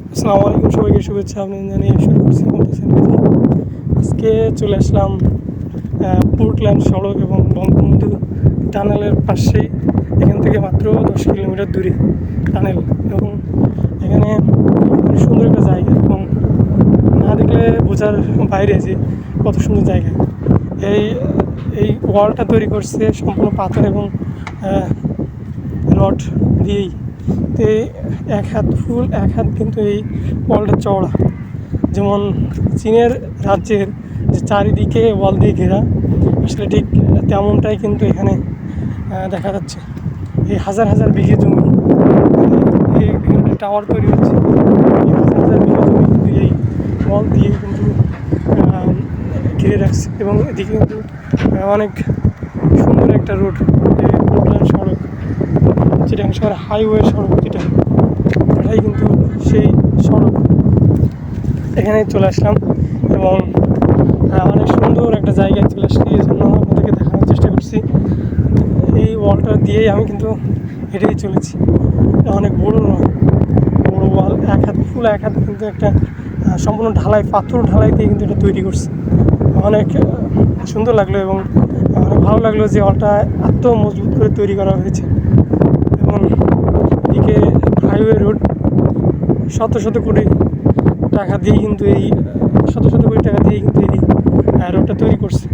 আসসালামু আলাইকুম, সবাইকে শুভেচ্ছা আপনি জানিয়ে শুরু করছি আজকে চলে আসলাম পোর্টল্যান্ড সড়ক এবং বঙ্গবন্ধু টানেলের পাশেই। এখান থেকে মাত্র 10 কিলোমিটার দূরে টানেল, এবং এখানে সুন্দর একটা জায়গা, এবং না দেখলে বোঝার বাইরে যে কত সুন্দর জায়গা। এই এই ওয়ালটা তৈরি করছে সম্পূর্ণ পাথর এবং রড দিয়েই। তো এক হাত ফুল, এক হাত কিন্তু এই ওয়ালটা চওড়া। যেমন চীনের রাজ্যের যে চারিদিকে ওয়াল দিয়ে ঘেরা, আসলে ঠিক তেমনটাই কিন্তু এখানে দেখা যাচ্ছে। এই হাজার হাজার বিঘে জমি, এই টাওয়ার তৈরি হচ্ছে। এই হাজার হাজার বিঘে জমি কিন্তু এই ওয়াল দিয়ে কিন্তু ঘিরে রাখছে, এবং এদিকে কিন্তু অনেক সুন্দর একটা রোড, পোর্টল্যান্ড সড়ক, চিটাং শহর হাইওয়ে সড়ক, যেটা এটাই কিন্তু সেই সড়ক। এখানে চলে আসলাম এবং অনেক সুন্দর একটা জায়গায় চলে আসছি, এই জন্য আপনাদেরকে দেখানোর চেষ্টা করছি। এই ওয়ালটা দিয়েই আমি কিন্তু হেঁটেই চলেছি। অনেক বড় বড় ওয়াল, এক হাত ফুল, এক হাত কিন্তু একটা সম্পূর্ণ ঢালাই, পাথর ঢালাই দিয়ে কিন্তু এটা তৈরি করছে। অনেক সুন্দর লাগলো এবং অনেক ভালো লাগলো যে ওয়ালটা এত মজবুত করে তৈরি করা হয়েছে। এবং এদিকে হাইওয়ে রোড, শত শত কোটি টাকা দিয়ে কিন্তু এই রোডটা তৈরি করছে।